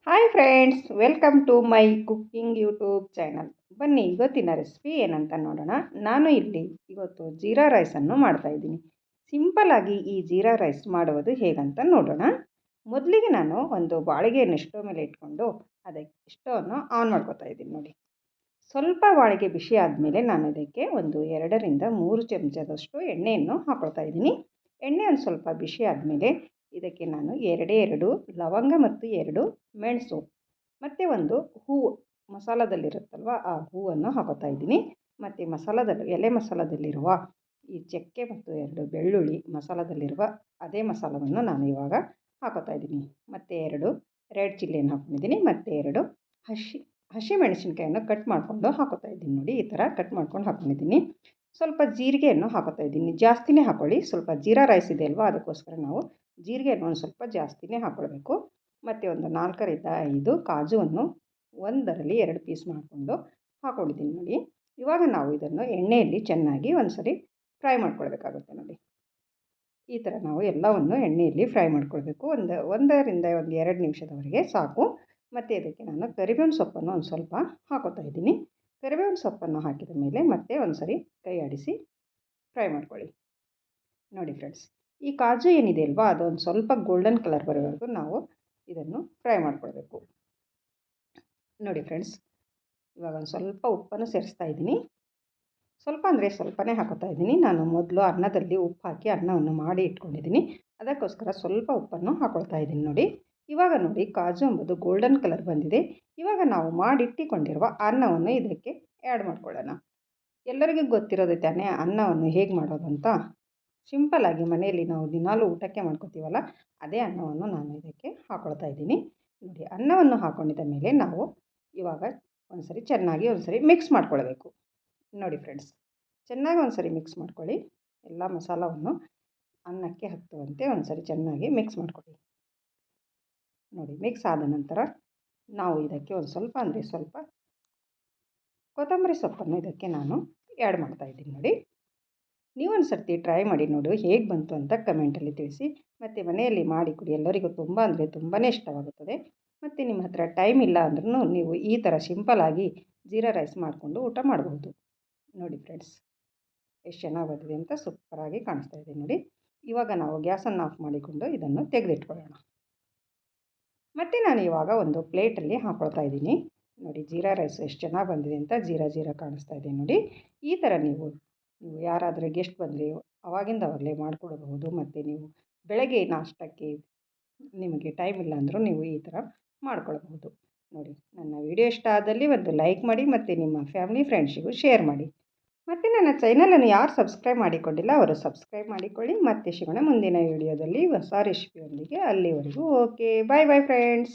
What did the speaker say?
Hi friends, welcome to my cooking YouTube channel. ಬನ್ನಿ ಇವತ್ತಿನ recipe ಏನಂತ ನೋಡೋಣ. ನಾನು ಇಲ್ಲಿ ಇವತ್ತು ಜೀರಾ ರೈಸನ್ನು ಮಾಡ್ತಾಯಿದ್ದೀನಿ. ಸಿಂಪಲ್ಲಾಗಿ ಈ ಜೀರಾ ರೈಸ್ ಮಾಡುವುದು ಹೇಗಂತ ನೋಡೋಣ. ಮೊದಲಿಗೆ ನಾನು ಒಂದು ಬಾಳಿಗೆಯನ್ನು ಸ್ಟವ್ ಮೇಲೆ ಇಟ್ಕೊಂಡು ಅದಕ್ಕೆ ಸ್ಟವನ್ನು ಆನ್ ಮಾಡ್ಕೊತಾ ಇದ್ದೀನಿ. ನೋಡಿ, ಸ್ವಲ್ಪ ಬಾಳಿಗೆ ಬಿಸಿ ಆದಮೇಲೆ ನಾನು ಇದಕ್ಕೆ ಒಂದು 2-3 ಚಮಚದಷ್ಟು ಎಣ್ಣೆಯನ್ನು ಹಾಕ್ಕೊಳ್ತಾ ಇದ್ದೀನಿ. ಎಣ್ಣೆ ಒಂದು ಸ್ವಲ್ಪ ಬಿಸಿ ಆದಮೇಲೆ ಇದಕ್ಕೆ ನಾನು 2 ಲವಂಗ ಮತ್ತು 2 ಮೆಣಸು ಮತ್ತು ಒಂದು ಹೂವು ಮಸಾಲದಲ್ಲಿರುತ್ತಲ್ವ ಆ ಹೂವನ್ನು ಹಾಕೋತಾ ಇದ್ದೀನಿ. ಮತ್ತು ಎಲೆ ಮಸಾಲದಲ್ಲಿರುವ ಈ ಚಕ್ಕೆ ಮತ್ತು 2 ಬೆಳ್ಳುಳ್ಳಿ ಮಸಾಲದಲ್ಲಿರುವ ಅದೇ ಮಸಾಲವನ್ನು ನಾನು ಇವಾಗ ಹಾಕೋತಾ ಇದ್ದೀನಿ. ಮತ್ತು 2 ರೆಡ್ ಚಿಲ್ಲಿಯನ್ನು ಹಾಕ್ಕೊಂಡಿದ್ದೀನಿ. ಮತ್ತು 2 ಹಸಿಮೆಣಸಿನ್ಕಾಯನ್ನು ಕಟ್ ಮಾಡಿಕೊಂಡು ಹಾಕೋತಾ ಇದ್ದೀನಿ. ನೋಡಿ, ಈ ಥರ ಕಟ್ ಮಾಡ್ಕೊಂಡು ಹಾಕ್ಕೊಂಡಿದ್ದೀನಿ. ಸ್ವಲ್ಪ ಜೀರಿಗೆಯನ್ನು ಹಾಕೋತಾ ಇದ್ದೀನಿ. ಜಾಸ್ತಿನೇ ಹಾಕ್ಕೊಳ್ಳಿ, ಸ್ವಲ್ಪ ಜೀರಾ ರೈಸ್ ಇದೆ ಅಲ್ವಾ, ಅದಕ್ಕೋಸ್ಕರ ನಾವು ಜೀರಿಗೆಯನ್ನು ಒಂದು ಸ್ವಲ್ಪ ಜಾಸ್ತಿನೇ ಹಾಕ್ಕೊಳ್ಬೇಕು. ಮತ್ತು ಒಂದು 4-5 ಕಾಜುವನ್ನು ಒಂದರಲ್ಲಿ 2 ಪೀಸ್ ಮಾಡಿಕೊಂಡು ಹಾಕ್ಕೊಂಡಿದ್ದೀನಿ. ನೋಡಿ, ಇವಾಗ ನಾವು ಇದನ್ನು ಎಣ್ಣೆಯಲ್ಲಿ ಚೆನ್ನಾಗಿ ಒಂದು ಸರಿ ಫ್ರೈ ಮಾಡ್ಕೊಳ್ಬೇಕಾಗುತ್ತೆ. ನೋಡಿ, ಈ ಥರ ನಾವು ಎಲ್ಲವನ್ನು ಎಣ್ಣೆಯಲ್ಲಿ ಫ್ರೈ ಮಾಡ್ಕೊಳ್ಬೇಕು. 1-2 ನಿಮಿಷದವರೆಗೆ ಸಾಕು. ಮತ್ತು ಇದಕ್ಕೆ ನಾನು ಕರಿಬೇವಿನ ಸೊಪ್ಪನ್ನು ಒಂದು ಸ್ವಲ್ಪ ಹಾಕೋತಾ ಇದ್ದೀನಿ. ಕರಿಬೇವಿನ ಸೊಪ್ಪನ್ನು ಹಾಕಿದ ಮೇಲೆ ಮತ್ತೆ ಒಂದು ಸರಿ ಕೈ ಆಡಿಸಿ ಫ್ರೈ ಮಾಡ್ಕೊಳ್ಳಿ. ನೋಡಿ ಫ್ರೆಂಡ್ಸ್, ಈ ಕಾಜು ಏನಿದೆ ಅಲ್ವಾ, ಅದೊಂದು ಸ್ವಲ್ಪ ಗೋಲ್ಡನ್ ಕಲರ್ ಬರೋವರೆಗೂ ನಾವು ಇದನ್ನು ಫ್ರೈ ಮಾಡ್ಕೊಳ್ಬೇಕು. ನೋಡಿ ಫ್ರೆಂಡ್ಸ್, ಇವಾಗ ಒಂದು ಸ್ವಲ್ಪ ಉಪ್ಪನ್ನು ಸೇರಿಸ್ತಾ ಇದ್ದೀನಿ. ಸ್ವಲ್ಪ ಅಂದರೆ ಸ್ವಲ್ಪನೇ ಹಾಕೋತಾ ಇದ್ದೀನಿ. ನಾನು ಮೊದಲು ಅನ್ನದಲ್ಲಿ ಉಪ್ಪು ಹಾಕಿ ಅನ್ನವನ್ನು ಮಾಡಿ ಇಟ್ಕೊಂಡಿದ್ದೀನಿ, ಅದಕ್ಕೋಸ್ಕರ ಸ್ವಲ್ಪ ಉಪ್ಪನ್ನು ಹಾಕ್ಕೊಳ್ತಾ ಇದ್ದೀನಿ. ನೋಡಿ, ಇವಾಗ ನೋಡಿ ಕಾಜು ಎಂಬುದು ಗೋಲ್ಡನ್ ಕಲರ್ ಬಂದಿದೆ. ಇವಾಗ ನಾವು ಮಾಡಿಟ್ಟಿಕೊಂಡಿರುವ ಅನ್ನವನ್ನು ಇದಕ್ಕೆ ಆ್ಯಡ್ ಮಾಡ್ಕೊಳ್ಳೋಣ. ಎಲ್ಲರಿಗೂ ಗೊತ್ತಿರೋದು ತಾನೇ ಅನ್ನವನ್ನು ಹೇಗೆ ಮಾಡೋದು ಅಂತ. ಸಿಂಪಲ್ಲಾಗಿ ಮನೆಯಲ್ಲಿ ನಾವು ದಿನಾಲೂ ಊಟಕ್ಕೆ ಮಾಡ್ಕೊತೀವಲ್ಲ, ಅದೇ ಅನ್ನವನ್ನು ನಾನು ಇದಕ್ಕೆ ಹಾಕ್ಕೊಳ್ತಾ ಇದ್ದೀನಿ. ನೋಡಿ, ಅನ್ನವನ್ನು ಹಾಕ್ಕೊಂಡಿದ್ದ ಮೇಲೆ ನಾವು ಇವಾಗ ಚೆನ್ನಾಗಿ ಒಂದು ಸರಿ ಮಿಕ್ಸ್ ಮಾಡ್ಕೊಳ್ಬೇಕು. ನೋಡಿ ಫ್ರೆಂಡ್ಸ್, ಚೆನ್ನಾಗಿ ಒಂದು ಸರಿ ಮಿಕ್ಸ್ ಮಾಡ್ಕೊಳ್ಳಿ. ಎಲ್ಲ ಮಸಾಲವನ್ನು ಅನ್ನಕ್ಕೆ ಹತ್ತುವಂತೆ ಒಂದು ಸರಿ ಚೆನ್ನಾಗಿ ಮಿಕ್ಸ್ ಮಾಡ್ಕೊಳ್ಳಿ. ನೋಡಿ, ಮಿಕ್ಸ್ ಆದ ನಂತರ ನಾವು ಇದಕ್ಕೆ ಒಂದು ಸ್ವಲ್ಪ ಕೊತ್ತಂಬರಿ ಸೊಪ್ಪನ್ನು ಇದಕ್ಕೆ ನಾನು ಆ್ಯಡ್ ಮಾಡ್ತಾಯಿದ್ದೀನಿ. ನೋಡಿ, ನೀವೊಂದು ಸರ್ತಿ ಟ್ರೈ ಮಾಡಿ ನೋಡಿ ಹೇಗೆ ಬಂತು ಅಂತ ಕಮೆಂಟಲ್ಲಿ ತಿಳಿಸಿ. ಮತ್ತು ಮನೆಯಲ್ಲಿ ಮಾಡಿ ಕೊಡಿ, ಎಲ್ಲರಿಗೂ ತುಂಬ ಅಂದರೆ ತುಂಬಾ ಇಷ್ಟವಾಗುತ್ತದೆ. ಮತ್ತು ನಿಮ್ಮ ಹತ್ರ ಟೈಮ್ ಇಲ್ಲ ಅಂದ್ರೂ ನೀವು ಈ ಥರ ಸಿಂಪಲ್ಲಾಗಿ ಜೀರಾ ರೈಸ್ ಮಾಡಿಕೊಂಡು ಊಟ ಮಾಡಬಹುದು. ನೋಡಿ ಫ್ರೆಂಡ್ಸ್, ಎಷ್ಟು ಚೆನ್ನಾಗಿ ಬಂದಿದೆ ಅಂತ, ಸೂಪರಾಗಿ ಕಾಣಿಸ್ತಾ ಇದೆ. ನೋಡಿ, ಇವಾಗ ನಾವು ಗ್ಯಾಸನ್ನು ಆಫ್ ಮಾಡಿಕೊಂಡು ಇದನ್ನು ತೆಗೆದಿಟ್ಕೊಳ್ಳೋಣ. ಮತ್ತು ನಾನು ಇವಾಗ ಒಂದು ಪ್ಲೇಟಲ್ಲಿ ಹಾಕ್ಕೊಳ್ತಾ ಇದ್ದೀನಿ. ನೋಡಿ, ಜೀರಾ ರೈಸ್ ಎಷ್ಟು ಚೆನ್ನಾಗಿ ಬಂದಿದೆ ಅಂತ, ಜೀರಾ ಕಾಣಿಸ್ತಾ ಇದೆ. ನೋಡಿ, ಈ ಥರ ನೀವು ಯಾರಾದರೂ ಗೆಸ್ಟ್ ಬಂದರೆ ಅವಾಗಲೇ ಮಾಡಿಕೊಡಬಹುದು. ಮತ್ತು ನೀವು ಬೆಳಗ್ಗೆ ನಾಷ್ಟಕ್ಕೆ ನಿಮಗೆ ಟೈಮ್ ಇಲ್ಲ ಅಂದರೂ ನೀವು ಈ ಥರ ಮಾಡ್ಕೊಳ್ಬಹುದು. ನೋಡಿ, ನನ್ನ ವಿಡಿಯೋ ಇಷ್ಟ ಆದಲ್ಲಿ ಒಂದು ಲೈಕ್ ಮಾಡಿ ಮತ್ತು ನಿಮ್ಮ ಫ್ಯಾಮಿಲಿ ಫ್ರೆಂಡ್ಸಿಗೂ ಶೇರ್ ಮಾಡಿ. ಮತ್ತು ನನ್ನ ಚಾನಲನ್ನು ಯಾರು ಸಬ್ಸ್ಕ್ರೈಬ್ ಮಾಡಿಕೊಂಡಿಲ್ಲ ಅವರು ಸಬ್ಸ್ಕ್ರೈಬ್ ಮಾಡಿಕೊಳ್ಳಿ. ಮತ್ತೆ ಸಿಗೋಣ ಮುಂದಿನ ವಿಡಿಯೋದಲ್ಲಿ ಹೊಸ ರೆಸಿಪಿಯೊಂದಿಗೆ. ಅಲ್ಲಿವರೆಗೂ ಓಕೆ, ಬಾಯ್ ಫ್ರೆಂಡ್ಸ್.